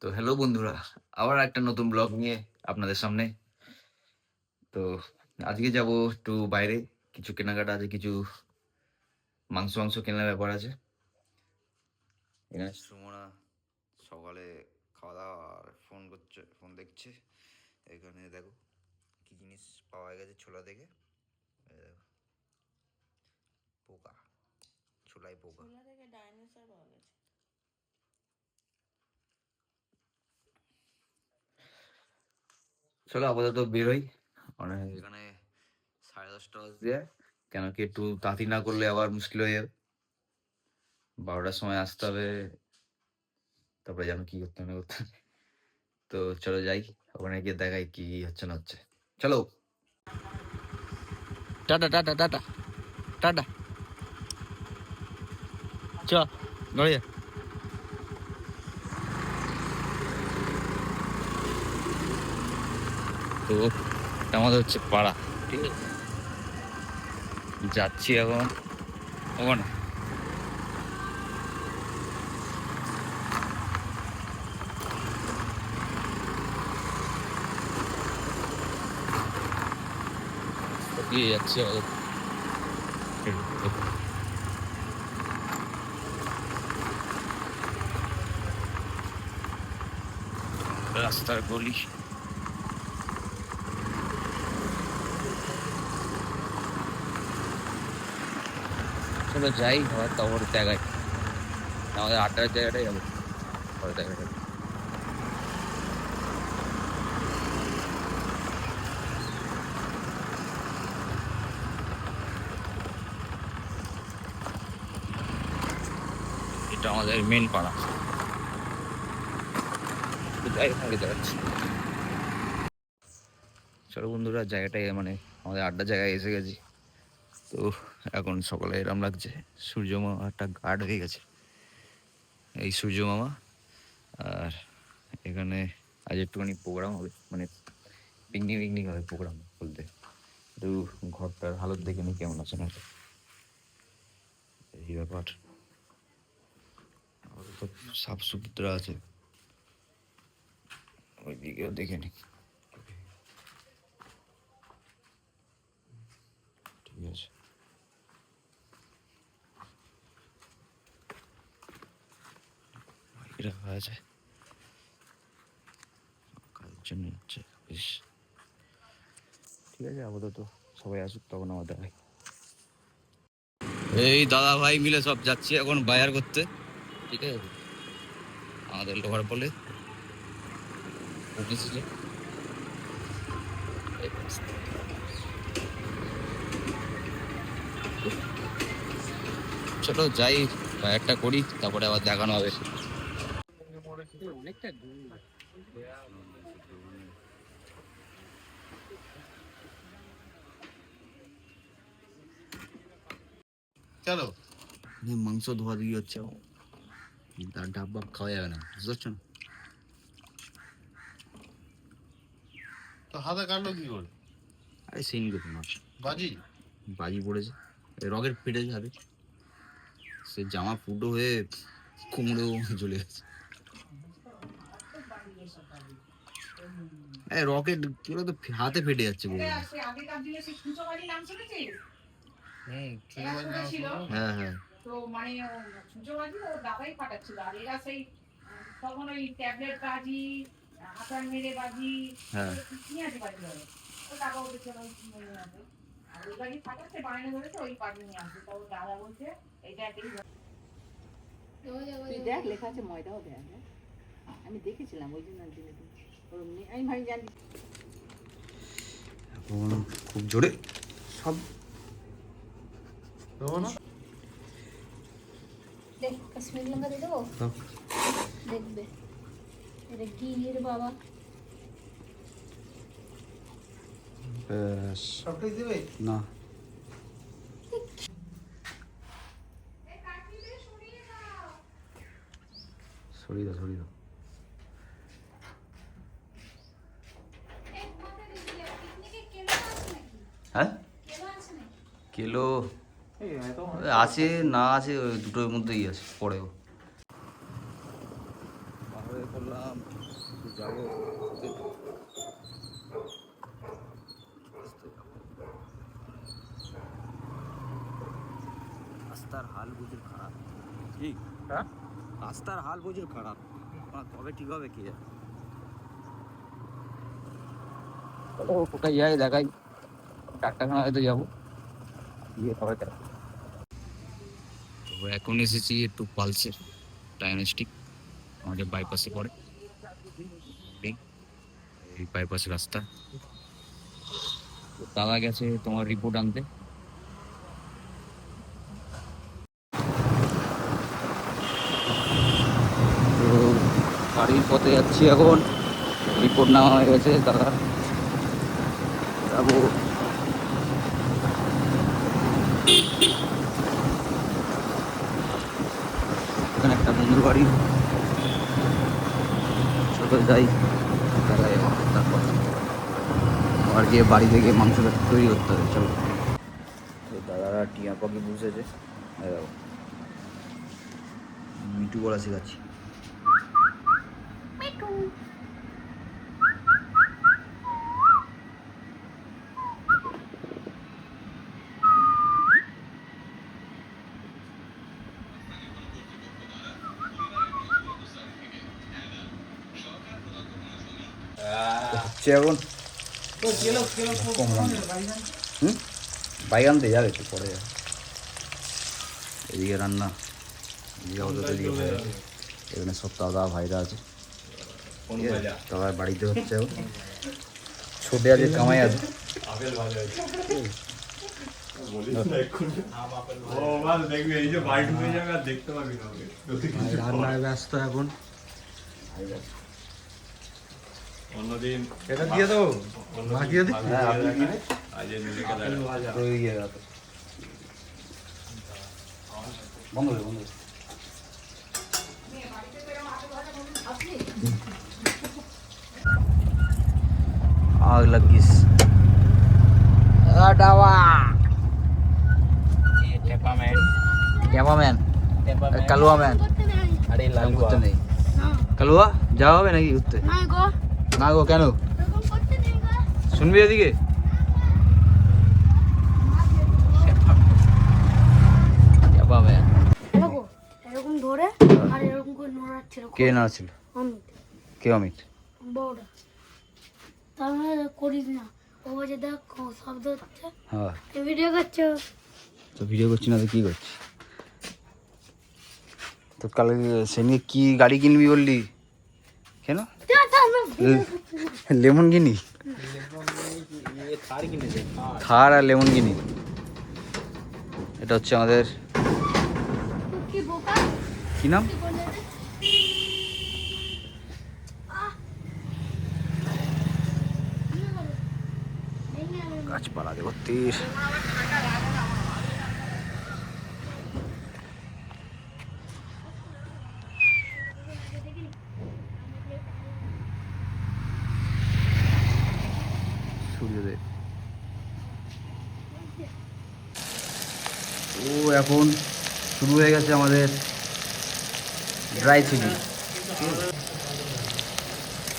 তো হ্যালো বন্ধুরা, আবার একটা নতুন ব্লগ নিয়ে আপনাদের সামনে। তো আজকে যাব একটু বাইরে, কিছু কেনাকাটা আছে, কিছু মাংস কেনার ব্যাপার আছে। এখানে সুমনা সকালে খাওয়া দাওয়া আর ফোন দেখছে। এখানে দেখো কি জিনিস পাওয়া গেছে ছোলা থেকে। এই দেখো, পোকা, ছোলায় পোকা। ছোলা থেকে ডাইনোসর পাওয়া গেছে। চলো আপাতত বেরোই। মানে এখানে 10:30 বাজে, কেন কি একটু তাড়াতাড়ি না করলে আবার মুশকিল হয়ে যাবে। 12টার সময় আসতে হবে, তারপরে যেন কি করতে হবে না করতে হবে। তো চলো যাই, ওখানে গিয়ে দেখাই কি হচ্ছে না হচ্ছে। চলো, টাটা টাটা টাটা টাটা, চ নড়িয়ে। তো এটা আমাদের হচ্ছে পাড়া, ঠিক আছে। যাচ্ছি এখন ওখানে। দিয়ে যাচ্ছি রাস্তার গলি। চলো যাই, হয়তো তারপরে জায়গায় আমাদের আড্ডার জায়গাটাই যাবো, পরে জায়গাটা। এটা আমাদের মেন পাড়া। তো যাই, ওখানে যাচ্ছি। চলো বন্ধুরা, জায়গাটায় মানে আমাদের আড্ডার জায়গায় এসে গেছি। তো এখন সকালে এরম লাগছে, সূর্য মামা একটা গার্ড হয়ে গেছে, এই সূর্য মামা। আর এখানে আজ একটুখানি প্রোগ্রাম হবে, মানে পিকনিক হবে, প্রোগ্রাম বলতে। একটু ঘরটার হালত দেখে নি কেমন আছে না, এই ব্যাপার। তো সাফ সুতরা আছে, ওইদিকেও দেখে নি। ঠিক আছে, রাখা আছে কাজের জন্য হচ্ছে বেশ। ঠিক আছে, আপাতত সবাই আসুক, তখন আমার দেখাই। এই দাদা ভাই মিলে সব যাচ্ছি এখন বাজার করতে, ঠিক আছে। আমাদের লোহার বলে ছোট যাই, বাজারটা করি, তারপরে আবার দেখানো হবে। চলো, মাংস ধোয়া দিয়ে হচ্ছে, তার ডাব বাব খাওয়া যাবে না, বুঝতে পারছো না। তো হাতে কাটলো কি করে? আরে সিন করতো না, বাজি বাজি পড়েছে, রকেট ফেটেছে হাতে, সে জামা ফুটো হয়ে কোমরেও চলে গেছে। রকেট কি বলতো, হাতে ফেটে যাচ্ছে পুরো। হ্যাঁ হ্যাঁ, তো মানে সূর্যবাজি ও দাদাই ফাটাচ্ছিল, আর এরা সেই তখন ওই ট্যাবলেট বাজি, আটার মেরে বাজি, হ্যাঁ পেঁয়াজ বাজি বলে, ও টাকা উঠেছে আর ওই বাজি ফাটাচ্ছে, বায়না ধরেছে ওই বাজি নিয়ে আসবে। তো দাদা বলছে এটা একই তুই দেখ, লেখা আছে ময়দাও দেয়, আমি দেখেছিলাম ওই জন্য আমি ভাই জানি। এখন খুব জোরে সব দেবো না। দেখ কাশ্মীর লঙ্কা দিয়ে দেবো, দেখবে এটা গির বাবা। সবটাই দেবে না, সরিয়ে দাও সরিয়ে দাও। হ্যাঁ, কিলো আছে না আছে, ওই দুটোর মধ্যেই আছে, পরেও করলাম। করলাম, যাবো রাস্তার হাল প্রচুর খারাপ। ঠিক রাস্তার হাল প্রচুর খারাপ, কবে ঠিক হবে কি জানে। ও কোথায় যাই দেখাই, ডাক্তারখানা হয়তো যাবো, গিয়ে খবর দেখ। তো এখন এসেছি একটু পালসের ডায়াগনস্টিক, আমাদের বাইপাসে পড়ে, এই বাইপাস রাস্তা। তো দাদা গেছে তোমার রিপোর্ট আনতে। তো বাড়ির পথে যাচ্ছি এখন, রিপোর্ট নেওয়া হয়ে গেছে দাদা, যাবো। এখানে একটা বন্ধুর বাড়ি, ছোট যাই দাদাই, তারপর আবার গিয়ে বাড়ি থেকে মাংসটা তৈরি করতে হবে। চলো, তো দাদারা টিয়া পাখি বুঝেছে, মিটু বলা শেখাচ্ছি। হচ্ছে এখন বাইক আনতে যাবে, একটু পরে যাবে। এদিকে রান্না, এদিকে অত এদিকে ভাই আছে, এখানে সব দাদা ভাইরা আছে, দাদার বাড়িতে হচ্ছে এখন। ছোটে আছে, কামাই আছে। রান্নায় ব্যস্ত এখন। অন্যদিন এটা দিয়ে দেবো, মাখিয়ে দিই। বন্ধ করে বন্ধ করে। आग लग गई। डावा ये टेपा मैन कलुआ मैन। अरे लालुआ नहीं, कलुआ যাওয়া হবে নাকি ঘুরতে? না গো, কেন শুনবি এদিকে? টেপা ম্যান এরকম ধরে আর এরকম করে নড়াচ্ছিল। কে নাছিল? অমিত। কে অমিত? বড়টা। তাহলে করিস না, ও যে দেখ শব্দ হচ্ছে। হ্যাঁ, ভিডিও করছো তো ভিডিও করছি না তো কি করছি? তো কালকে সেদিন কি গাড়ি কিনবি বললি কেন? লেমন কিনি, থার আর লেমন কিনি। এটা হচ্ছে আমাদের কি নাম, গাছপালা ভর্তি। সূর্যদেব ও এখন শুরু হয়ে গেছে আমাদের ড্রাই চিলি।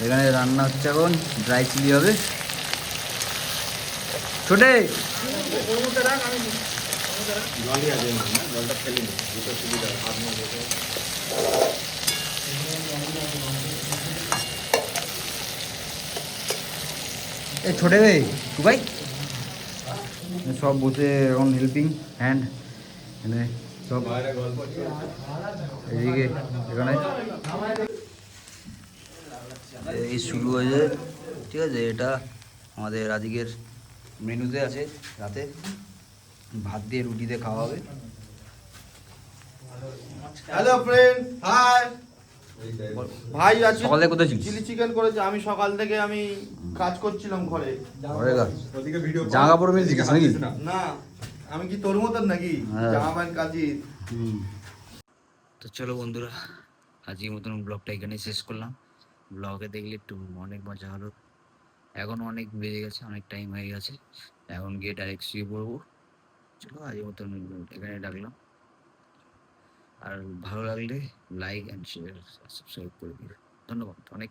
এখানে রান্না হচ্ছে, এখন ড্রাই চিলি হবে। ছোটে এই ছোটে রে ভাই সব বসে এখন হেল্পিং হ্যান্ড, মানে সব এদিকে এখানে এই শুরু হয়েছে। ঠিক আছে, এটা আমাদের আজকের মেনুতে আছে, রাতে ভাত দিয়ে রুটি দিয়ে খাওয়া হবে। হ্যালো ফ্রেন্ড, হাই ভাই। আজকে সকালে কোথায় ছিলিস? চিলি চিকেন করেছে। আমি সকাল থেকে আমি কাজ করছিলাম ঘরে। ঘরে কাজ, জামা কাপড় মিলছি নাকি? না, আমি কি তোর মতন নাকি হ্যাঁ। জামা প্যান্ট কাচি? তো চলো বন্ধুরা, আজকের মতন ব্লগটা এখানে শেষ করলাম। ব্লগে দেখলে একটু অনেক মজা হলো। এখন অনেক বেজে গেছে, অনেক টাইম হয়ে গেছে, এখন গিয়ে ডাইরেক্ট শুয়ে পড়বো। চলো আজকের মতন এখানে ডাকলাম। আর ভালো লাগলে লাইক অ্যান্ড শেয়ার সাবস্ক্রাইব করে দিও। ধন্যবাদ অনেক